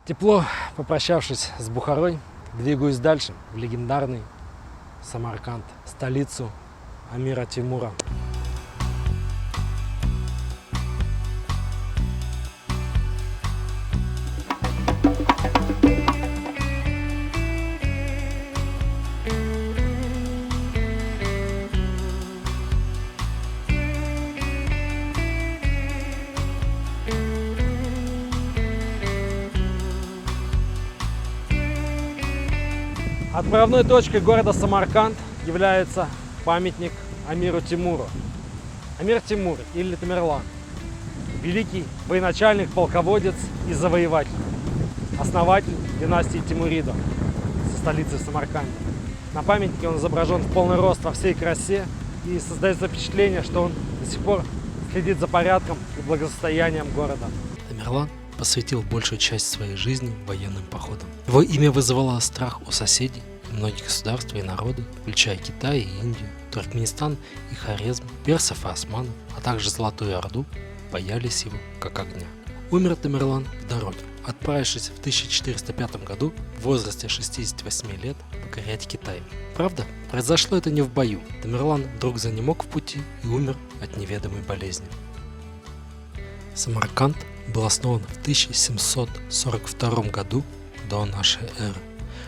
Тепло попрощавшись с Бухарой, двигаюсь дальше в легендарный Самарканд, столицу Амира Тимура. Отправной точкой города Самарканд является памятник Амиру Тимуру. Амир Тимур или Тамерлан – великий военачальник, полководец и завоеватель, основатель династии Тимуридов со столицы в Самарканде. На памятнике он изображен в полный рост во всей красе, и создается впечатление, что он до сих пор следит за порядком и благосостоянием города. Тамерлан посвятил большую часть своей жизни военным походам. Его имя вызывало страх у соседей и многих государств и народы, включая Китай и Индию, Туркменистан и Хорезм, персов и османов, а также Золотую Орду, боялись его как огня. Умер Тамерлан в дороге, отправившись в 1405 году в возрасте 68 лет покорять Китай. Правда, произошло это не в бою. Тамерлан вдруг занемог в пути и умер от неведомой болезни. Самарканд был основан в 1742 году до нашей эры,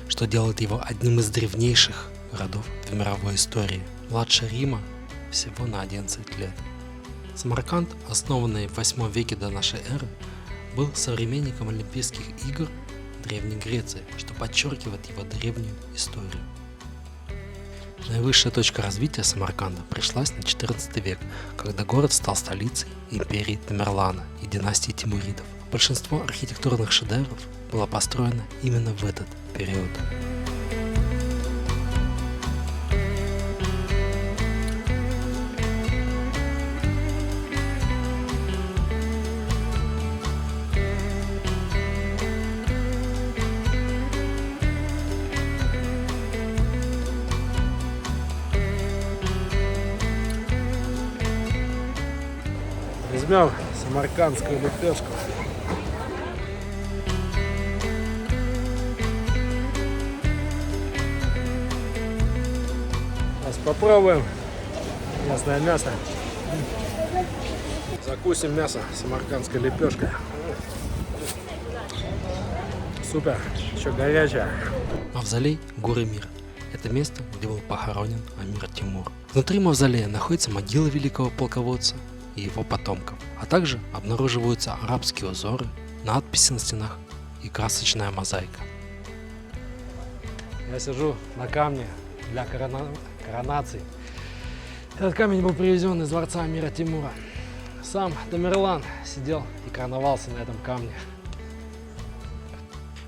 что делает его одним из древнейших городов в мировой истории, младше Рима всего на 11 лет. Самарканд, основанный в 8 веке до нашей эры, был современником Олимпийских игр Древней Греции, что подчеркивает его древнюю историю. Наивысшая точка развития Самарканда пришлась на 14 век, когда город стал столицей империи Тамерлана и династии Тимуридов. Большинство архитектурных шедевров было построено именно в этот период. Возьмем самаркандскую лепешку. Сейчас попробуем местное мясо. Закусим мясо самаркандской лепешкой. Супер, еще горячая. Мавзолей Горы Мира – это место, где был похоронен Амир Тимур. Внутри мавзолея находится могила великого полководца и его потомков, а также обнаруживаются арабские узоры, надписи на стенах и красочная мозаика. Я сижу на камне для коронации. Этот камень был привезен из дворца Амира Тимура. Сам Тамерлан сидел и короновался на этом камне.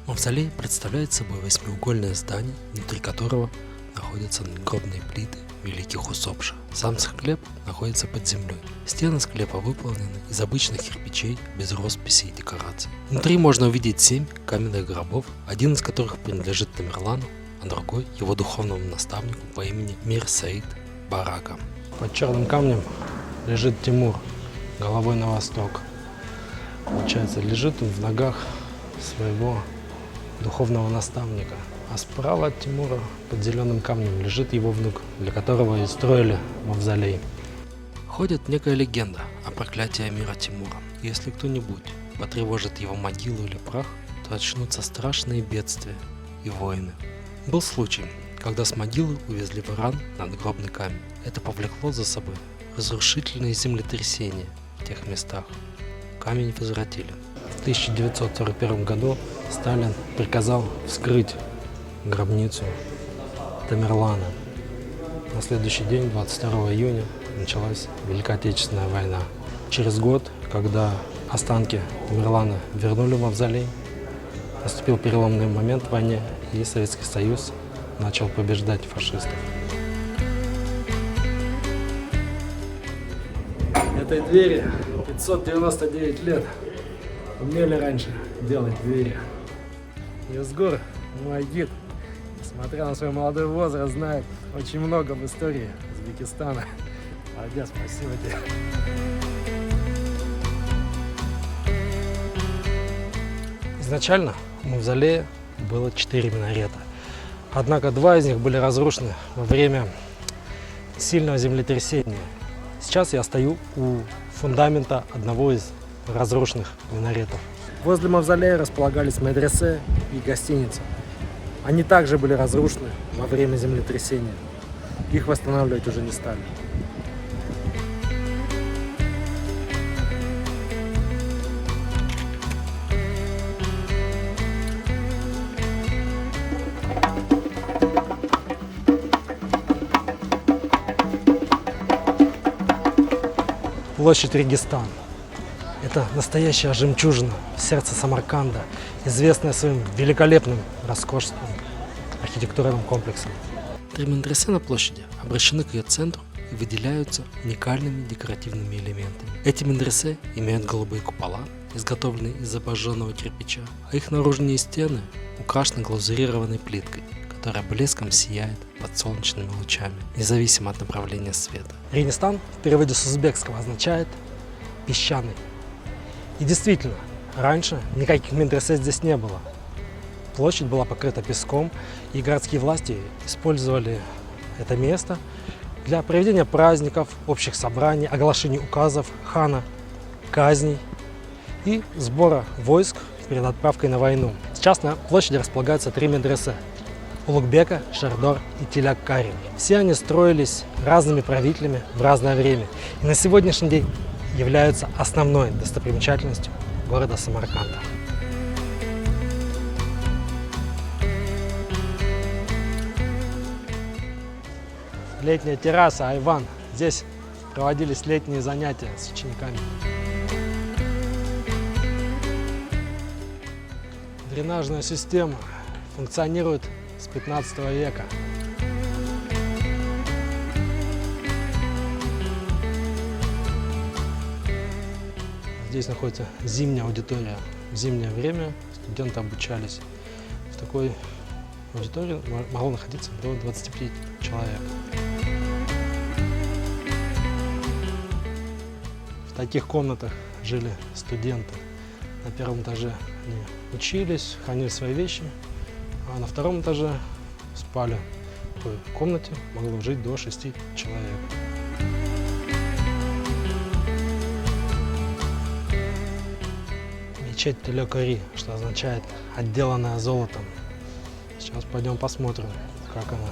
Мавзолей представляет собой восьмиугольное здание, внутри которого находятся надгробные плиты великих усопших. Сам склеп находится под землей. Стены склепа выполнены из обычных кирпичей, без росписей и декораций. Внутри можно увидеть 7 каменных гробов, один из которых принадлежит Тамерлану, а другой его духовному наставнику по имени Мир Саид Барака. Под черным камнем лежит Тимур, головой на восток. Получается, лежит он в ногах своего духовного наставника. А справа от Тимура под зеленым камнем лежит его внук, для которого и строили мавзолей. Ходит некая легенда о проклятии Амира Тимура. Если кто-нибудь потревожит его могилу или прах, то начнутся страшные бедствия и войны. Был случай, когда с могилы увезли в Иран надгробный камень. Это повлекло за собой разрушительные землетрясения в тех местах. Камень возвратили. В 1941 году Сталин приказал вскрыть гробницу Тамерлана. На следующий день, 22 июня, началась Великая Отечественная война. Через год, когда останки Тамерлана вернули в мавзолей, наступил переломный момент в войне, и Советский Союз начал побеждать фашистов. Этой двери 599 лет. Умели раньше делать двери. Юзгур, мой гид, несмотря на свой молодой возраст, знает очень много в истории Узбекистана. Молодец, спасибо тебе. Изначально мавзолея было 4 минарета. Однако 2 из них были разрушены во время сильного землетрясения. Сейчас я стою у фундамента одного из разрушенных минаретов. Возле мавзолея располагались медресе и гостиница. Они также были разрушены во время землетрясения. Их восстанавливать уже не стали. Площадь Регистан. Это настоящая жемчужина в сердце Самарканда, известная своим великолепным, роскошным архитектурным комплексом. 3 медресе на площади обращены к ее центру и выделяются уникальными декоративными элементами. Эти медресе имеют голубые купола, изготовленные из обожженного кирпича, а их наружные стены украшены глазурированной плиткой, которая блеском сияет под солнечными лучами, независимо от направления света. Регистан в переводе с узбекского означает «песчаный». И действительно, раньше никаких медресе здесь не было. Площадь была покрыта песком, и городские власти использовали это место для проведения праздников, общих собраний, оглашения указов хана, казней и сбора войск перед отправкой на войну. Сейчас на площади располагаются 3 медресе – Улугбека, Шардор и Тиляк-Кари. Все они строились разными правителями в разное время и на сегодняшний день являются основной достопримечательностью города Самарканда. Летняя терраса Айван. Здесь проводились летние занятия с учениками. Дренажная система функционирует с 15 века. Здесь находится зимняя аудитория. В зимнее время студенты обучались. В такой аудитории могло находиться до 25 человек. В таких комнатах жили студенты. На первом этаже они учились, хранили свои вещи, а на втором этаже спали. В такой комнате могло жить до 6 человек. Мечеть Тиляк-Кари, что означает «отделанная золотом». Сейчас пойдем посмотрим, как она.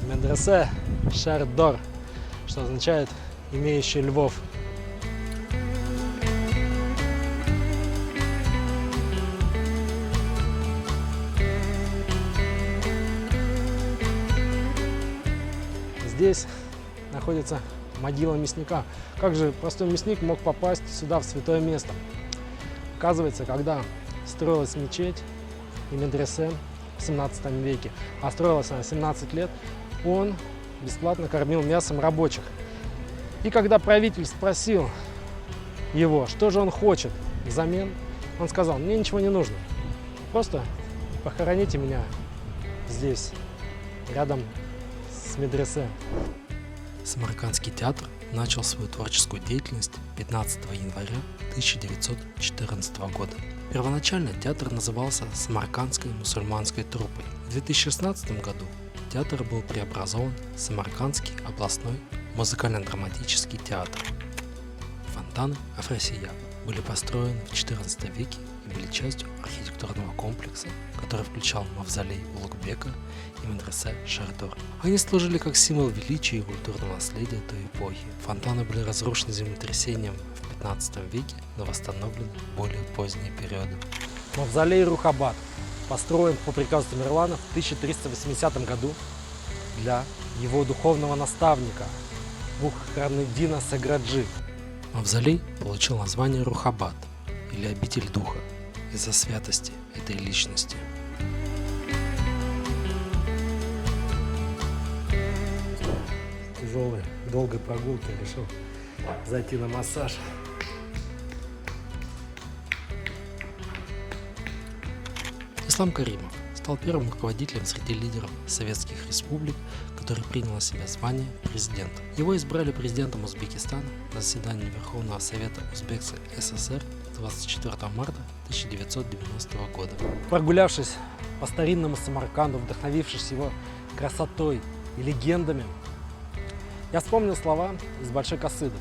Медресе Шардор, что означает «имеющий львов». Здесь находится могила мясника. Как же простой мясник мог попасть сюда, в святое место? Оказывается, когда строилась мечеть и медресе в 17 веке, а строилась она 17 лет, он бесплатно кормил мясом рабочих. И когда правитель спросил его, что же он хочет взамен, он сказал: мне ничего не нужно, просто похороните меня здесь, рядом с медресе. Самаркандский театр начал свою творческую деятельность 15 января 1914 года. Первоначально театр назывался Самаркандской мусульманской труппой. В 2016 году театр был преобразован в Самаркандский областной музыкально-драматический театр. Фонтаны Афросия были построены в XIV веке и были частью архитектурного комплекса, который включал мавзолей Улугбека и медресе Шардор. Они служили как символ величия и культурного наследия той эпохи. Фонтаны были разрушены землетрясением в 15 веке, но восстановлены в более поздние периоды. Мавзолей Рухабад построен по приказу Тамерлана в 1380 году для его духовного наставника Бухранеддина Саграджи. Мавзолей получил название Рухабад, или обитель духа, из-за святости этой личности. Тяжелой, долгой прогулки решил зайти на массаж. Ислам Каримов стал первым руководителем среди лидеров советских республик, который принял на себя звание президента. Его избрали президентом Узбекистана на заседании Верховного Совета Узбекской ССР 24 марта 1990 года. Прогулявшись по старинному Самарканду, вдохновившись его красотой и легендами, я вспомнил слова из Большой Касыды.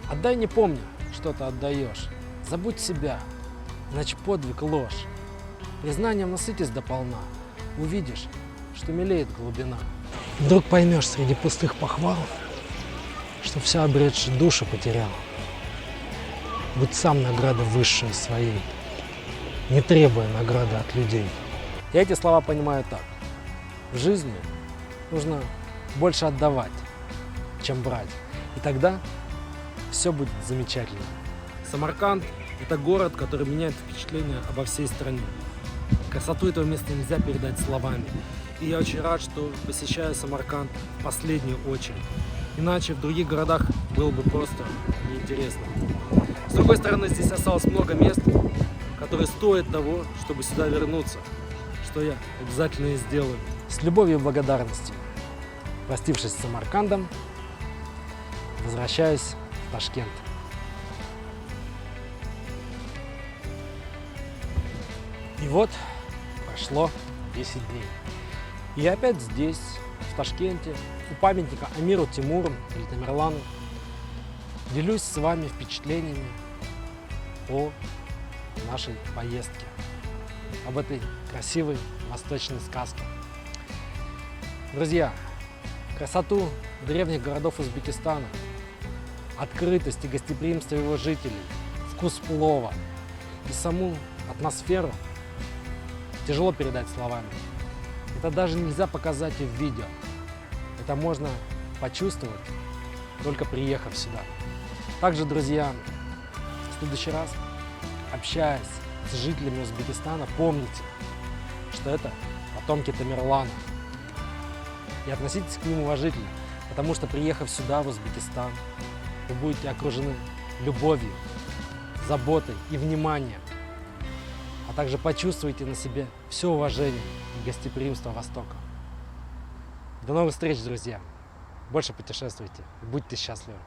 «Отдай не помню, что ты отдаешь. Забудь себя, иначе подвиг ложь. Признанием насытись дополна, увидишь, что мелеет глубина. Вдруг поймешь среди пустых похвал, что вся обретшая душу потерял. Будь сам наградой высшей своей, не требуя награды от людей». Я эти слова понимаю так. В жизни нужно больше отдавать, чем брать. И тогда все будет замечательно. Самарканд – это город, который меняет впечатление обо всей стране. Красоту этого места нельзя передать словами. И я очень рад, что посещаю Самарканд в последнюю очередь. Иначе в других городах было бы просто неинтересно. С другой стороны, здесь осталось много мест, которые стоят того, чтобы сюда вернуться, что я обязательно и сделаю. С любовью и благодарностью, простившись с Самаркандом, возвращаюсь в Ташкент. И вот прошло 10 дней. И я опять здесь, в Ташкенте, у памятника Амиру Тимуру или Тамерлану, делюсь с вами впечатлениями о нашей поездке, об этой красивой восточной сказке. Друзья, красоту древних городов Узбекистана, открытость и гостеприимство его жителей, вкус плова и саму атмосферу тяжело передать словами. Это даже нельзя показать и в видео. Это можно почувствовать, только приехав сюда. Также, друзья, в следующий раз, общаясь с жителями Узбекистана, помните, что это потомки Тамерлана. И относитесь к ним уважительно, потому что, приехав сюда, в Узбекистан, вы будете окружены любовью, заботой и вниманием, а также почувствуете на себе все уважение и гостеприимство Востока. До новых встреч, друзья! Больше путешествуйте и будьте счастливы!